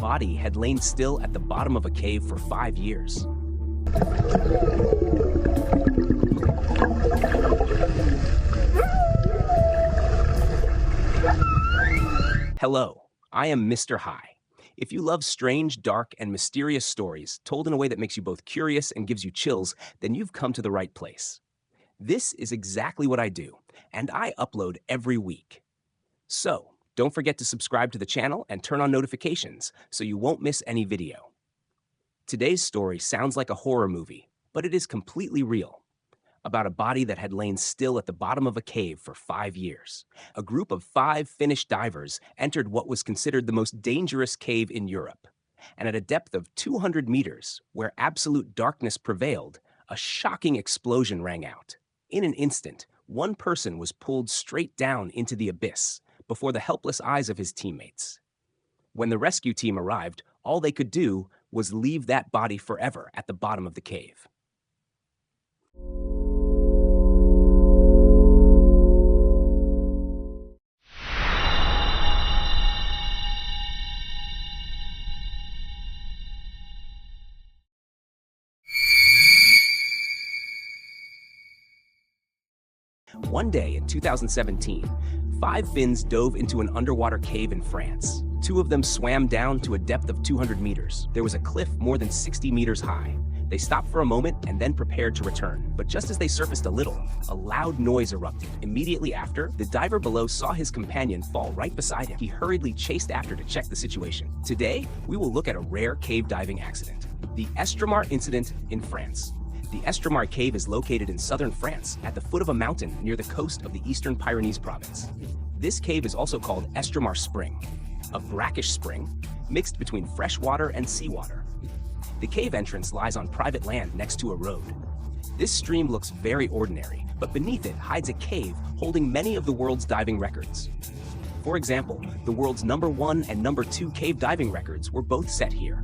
body had lain still at the bottom of a cave for 5 years. Hello, I am Mr. High. If you love strange, dark, and mysterious stories told in a way that makes you both curious and gives you chills, then you've come to the right place. This is exactly what I do, and I upload every week. So, don't forget to subscribe to the channel and turn on notifications so you won't miss any video. Today's story sounds like a horror movie, but it is completely real. About a body that had lain still at the bottom of a cave for 5 years. A group of 5 Finnish divers entered what was considered the most dangerous cave in Europe. And at a depth of 200 meters, where absolute darkness prevailed, a shocking explosion rang out. In an instant, one person was pulled straight down into the abyss before the helpless eyes of his teammates. When the rescue team arrived, all they could do was leave that body forever at the bottom of the cave. One day in 2017, 5 Finns dove into an underwater cave in France. 2 of them swam down to a depth of 200 meters. There was a cliff more than 60 meters high. They stopped for a moment and then prepared to return. But just as they surfaced a little, a loud noise erupted. Immediately after, the diver below saw his companion fall right beside him. He hurriedly chased after to check the situation. Today, we will look at a rare cave diving accident, the Estromare incident in France. The Estromare cave is located in southern France at the foot of a mountain near the coast of the eastern Pyrenees province. This cave is also called Estromare Spring, a brackish spring mixed between fresh water and seawater. The cave entrance lies on private land next to a road. This stream looks very ordinary, but beneath it hides a cave holding many of the world's diving records. For example, the world's #1 and #2 cave diving records were both set here.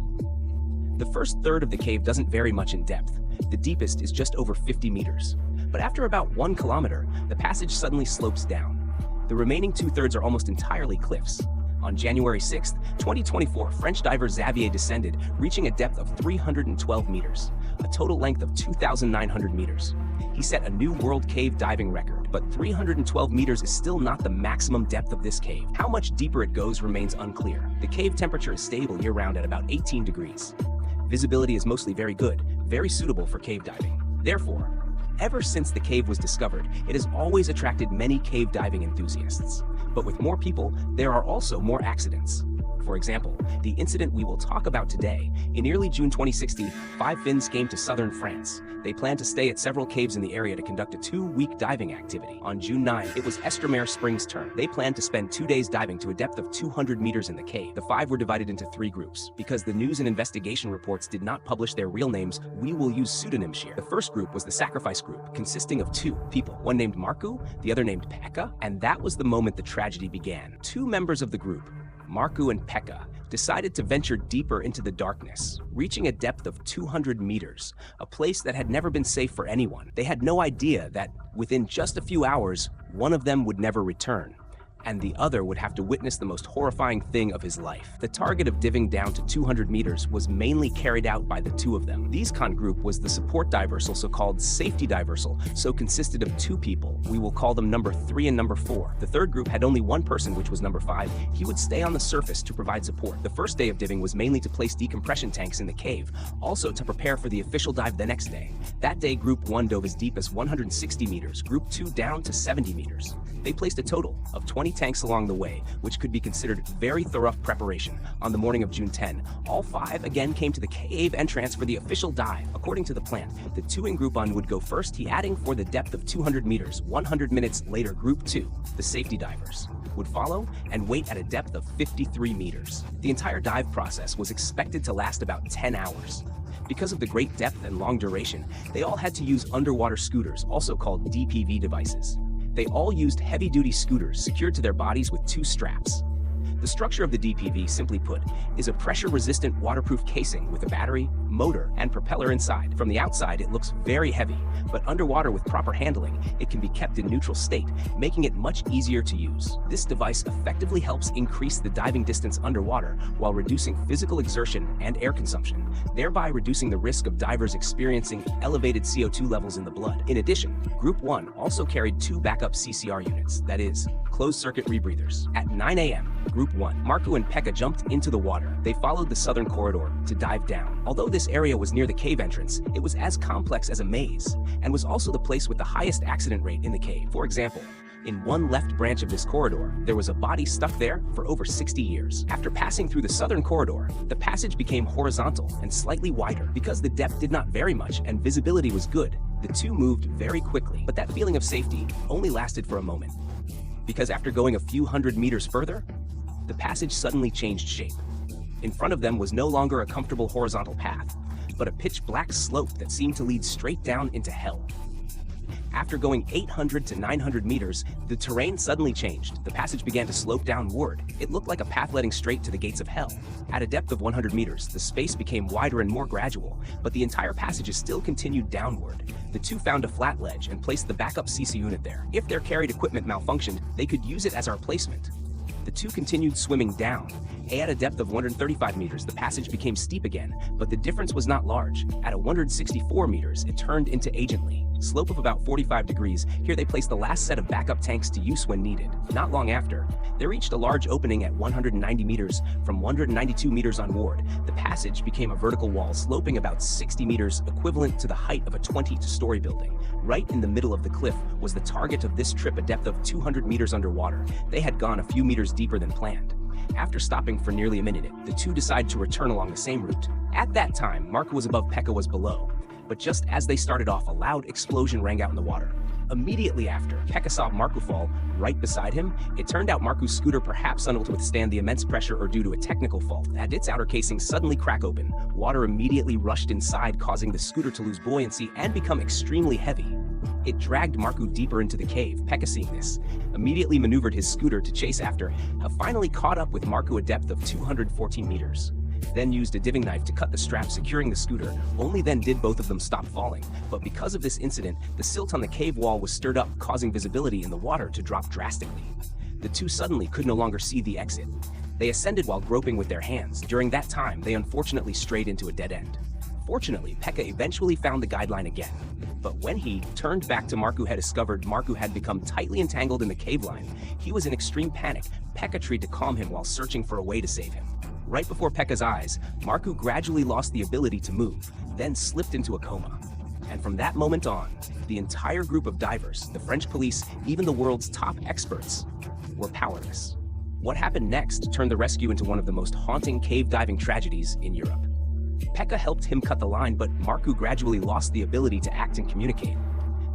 The first third of the cave doesn't vary much in depth. The deepest is just over 50 meters. But after about 1 kilometer, the passage suddenly slopes down. The remaining 2/3 are almost entirely cliffs. On January 6, 2024, French diver Xavier descended, reaching a depth of 312 meters, a total length of 2,900 meters. He set a new world cave diving record, but 312 meters is still not the maximum depth of this cave. How much deeper it goes remains unclear. The cave temperature is stable year-round at about 18 degrees. Visibility is mostly very good, very suitable for cave diving. Therefore, ever since the cave was discovered, it has always attracted many cave diving enthusiasts. But with more people, there are also more accidents. For example, the incident we will talk about today. In early June 2016, 5 Finns came to southern France. They planned to stay at several caves in the area to conduct a 2-week diving activity. On June 9, it was Estromare Spring's turn. They planned to spend 2 days diving to a depth of 200 meters in the cave. The 5 were divided into 3 groups. Because the news and investigation reports did not publish their real names, we will use pseudonyms here. The first group was the sacrifice group, consisting of 2 people, one named Markku, the other named Pekka, and that was the moment the tragedy began. 2 members of the group, Markku and Pekka, decided to venture deeper into the darkness, reaching a depth of 200 meters, a place that had never been safe for anyone. They had no idea that within just a few hours, one of them would never return, and the other would have to witness the most horrifying thing of his life. The target of diving down to 200 meters was mainly carried out by the 2 of them. These group was the support diversal, so-called safety diversal, so consisted of 2 people. We will call them number 3 and number 4. The third group had only 1 person, which was number 5. He would stay on the surface to provide support. The first day of diving was mainly to place decompression tanks in the cave, also to prepare for the official dive the next day. That day, Group 1 dove as deep as 160 meters, Group 2 down to 70 meters. They placed a total of 20 tanks along the way, which could be considered very thorough preparation. On the morning of June 10, all 5 again came to the cave entrance for the official dive. According to the plan, the 2 in Group 1 would go first, heading for the depth of 200 meters. 100 minutes later, Group 2, the safety divers, would follow and wait at a depth of 53 meters. The entire dive process was expected to last about 10 hours. Because of the great depth and long duration, they all had to use underwater scooters, also called DPV devices. They all used heavy-duty scooters secured to their bodies with 2 straps. The structure of the DPV, simply put, is a pressure-resistant waterproof casing with a battery, motor, and propeller inside. From the outside, it looks very heavy, but underwater with proper handling, it can be kept in neutral state, making it much easier to use. This device effectively helps increase the diving distance underwater while reducing physical exertion and air consumption, thereby reducing the risk of divers experiencing elevated CO2 levels in the blood. In addition, Group 1 also carried 2 backup CCR units, that is, closed-circuit rebreathers. At 9 a.m., Group 1, Markku and Pekka jumped into the water. They followed the southern corridor to dive down. Although this area was near the cave entrance, it was as complex as a maze, and was also the place with the highest accident rate in the cave. For example, in one left branch of this corridor, there was a body stuck there for over 60 years. After passing through the southern corridor, the passage became horizontal and slightly wider. Because the depth did not vary much and visibility was good, the two moved very quickly. But that feeling of safety only lasted for a moment. Because after going a few hundred meters further, the passage suddenly changed shape. In front of them was no longer a comfortable horizontal path, but a pitch-black slope that seemed to lead straight down into hell. After going 800 to 900 meters, the terrain suddenly changed. The passage began to slope downward. It looked like a path leading straight to the gates of hell. At a depth of 100 meters, the space became wider and more gradual, but the entire passage still continued downward. The two found a flat ledge and placed the backup CC unit there. If their carried equipment malfunctioned, they could use it as a replacement. The two continued swimming down. At a depth of 135 meters, the passage became steep again, but the difference was not large. At 164 meters, it turned into agently. Slope of about 45 degrees, here they placed the last set of backup tanks to use when needed. Not long after, they reached a large opening at 190 meters. From 192 meters onward, the passage became a vertical wall sloping about 60 meters, equivalent to the height of a 20-story building. Right in the middle of the cliff was the target of this trip, a depth of 200 meters underwater. They had gone a few meters deeper than planned. After stopping for nearly a minute, the two decided to return along the same route. At that time, Markku was above, Pekka was below. But just as they started off, a loud explosion rang out in the water. Immediately after, Pekka saw Markku fall right beside him. It turned out Markku's scooter, perhaps unable to withstand the immense pressure or due to a technical fault, had its outer casing suddenly crack open. Water immediately rushed inside, causing the scooter to lose buoyancy and become extremely heavy. It dragged Markku deeper into the cave. Pekka, seeing this, immediately maneuvered his scooter to chase after, finally caught up with Markku at a depth of 214 meters. Then used a diving knife to cut the strap securing the scooter. Only then did both of them stop falling. But because of this incident, the silt on the cave wall was stirred up, causing visibility in the water to drop drastically. The two suddenly could no longer see the exit. They ascended while groping with their hands. During that time, they unfortunately strayed into a dead end. Fortunately, Pekka eventually found the guideline again. But when he turned back to Markku, had discovered Markku had become tightly entangled in the cave line. He was in extreme panic. Pekka tried to calm him while searching for a way to save him. Right before Pekka's eyes, Markku gradually lost the ability to move, then slipped into a coma. And from that moment on, the entire group of divers, the French police, even the world's top experts, were powerless. What happened next turned the rescue into one of the most haunting cave diving tragedies in Europe. Pekka helped him cut the line, but Markku gradually lost the ability to act and communicate.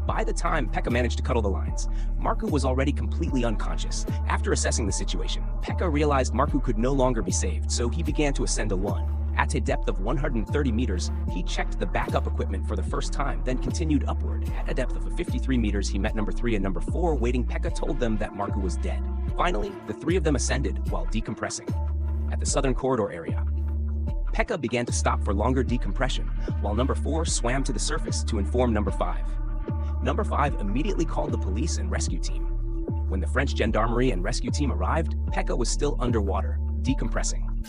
By the time Pekka managed to cut all the lines, Markku was already completely unconscious. After assessing the situation, Pekka realized Markku could no longer be saved, so he began to ascend alone. At a depth of 130 meters, he checked the backup equipment for the first time, then continued upward. At a depth of 53 meters, he met number 3 and number 4 waiting. Pekka told them that Markku was dead. Finally, the three of them ascended while decompressing. At the southern corridor area, Pekka began to stop for longer decompression, while number 4 swam to the surface to inform number 5. Number 5 immediately called the police and rescue team. When the French gendarmerie and rescue team arrived, Pekka was still underwater, decompressing.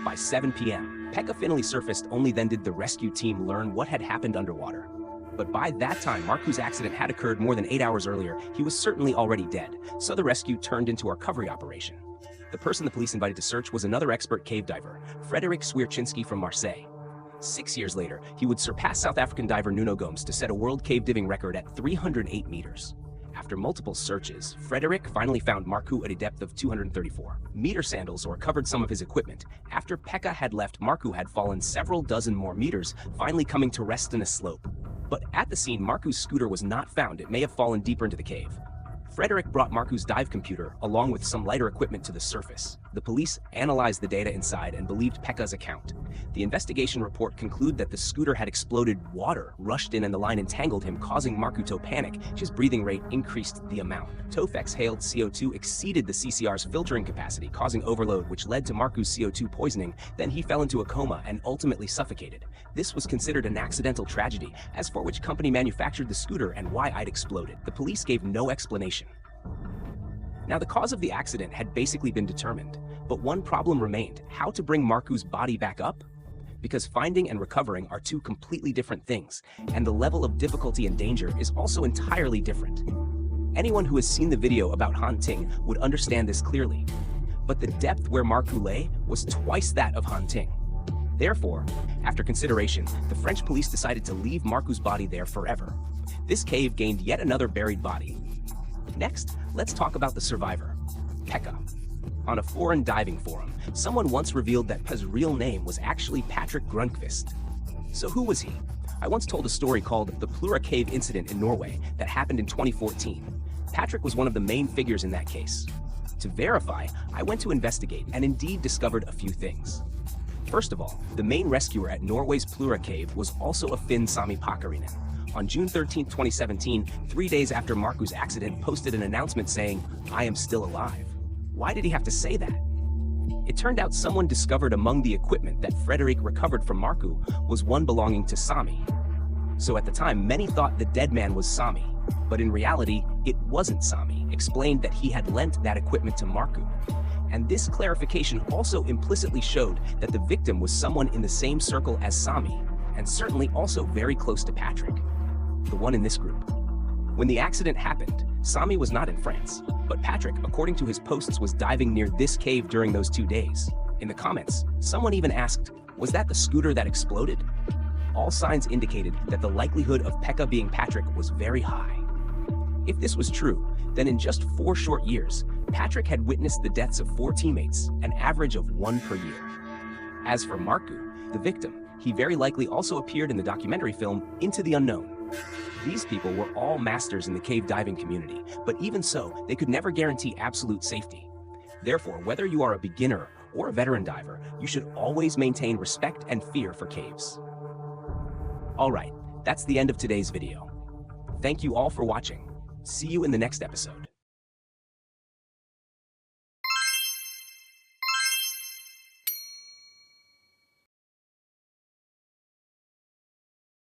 By 7 p.m., Pekka finally surfaced. Only then did the rescue team learn what had happened underwater. But by that time, Markku's accident had occurred more than 8 hours earlier. He was certainly already dead, so the rescue turned into a recovery operation. The person the police invited to search was another expert cave diver, Frederick Swierczynski from Marseille. 6 years later, he would surpass South African diver Nuno Gomes to set a world cave diving record at 308 meters. After multiple searches, Frederick finally found Markku at a depth of 234 meter sandals or covered some of his equipment. After Pekka had left, Markku had fallen several dozen more meters, finally coming to rest in a slope. But at the scene, Markku's scooter was not found. It may have fallen deeper into the cave. Frederick brought Markku's dive computer along with some lighter equipment to the surface. The police analyzed the data inside and believed Pekka's account. The investigation report concluded that the scooter had exploded, water rushed in and the line entangled him, causing Markku to panic. His breathing rate increased the amount. Toph exhaled CO2 exceeded the CCR's filtering capacity, causing overload, which led to Markku's CO2 poisoning. Then he fell into a coma and ultimately suffocated. This was considered an accidental tragedy, as for which company manufactured the scooter and why it exploded. The police gave no explanation. Now, the cause of the accident had basically been determined, but one problem remained: how to bring Markku's body back up? Because finding and recovering are two completely different things, and the level of difficulty and danger is also entirely different. Anyone who has seen the video about Han Ting would understand this clearly, but the depth where Markku lay was twice that of Han Ting. Therefore, after consideration, the French police decided to leave Markku's body there forever. This cave gained yet another buried body. Next, let's talk about the survivor, Pekka. On a foreign diving forum, someone once revealed that Pekka's real name was actually Patrick Grunqvist. So who was he? I once told a story called the Plura Cave incident in Norway that happened in 2014. Patrick was one of the main figures in that case. To verify, I went to investigate and indeed discovered a few things. First of all, the main rescuer at Norway's Plura Cave was also a Finn, Sami Pakarinen. On June 13, 2017, 3 days after Markku's accident, posted an announcement saying, "I am still alive." Why did he have to say that? It turned out someone discovered among the equipment that Frederick recovered from Markku was one belonging to Sami. So at the time, many thought the dead man was Sami, but in reality, it wasn't Sami, explained that he had lent that equipment to Markku. And this clarification also implicitly showed that the victim was someone in the same circle as Sami, and certainly also very close to Patrick, the one in this group. When the accident happened, Sami was not in France, but Patrick, according to his posts, was diving near this cave during those 2 days. In the comments, someone even asked, "Was that the scooter that exploded?" All signs indicated that the likelihood of Pekka being Patrick was very high. If this was true, then in just 4 short years, Patrick had witnessed the deaths of 4 teammates, an average of 1 per year. As for Markku, the victim, he very likely also appeared in the documentary film Into the Unknown. These people were all masters in the cave diving community, but even so, they could never guarantee absolute safety. Therefore, whether you are a beginner or a veteran diver, you should always maintain respect and fear for caves. Alright, that's the end of today's video. Thank you all for watching. See you in the next episode.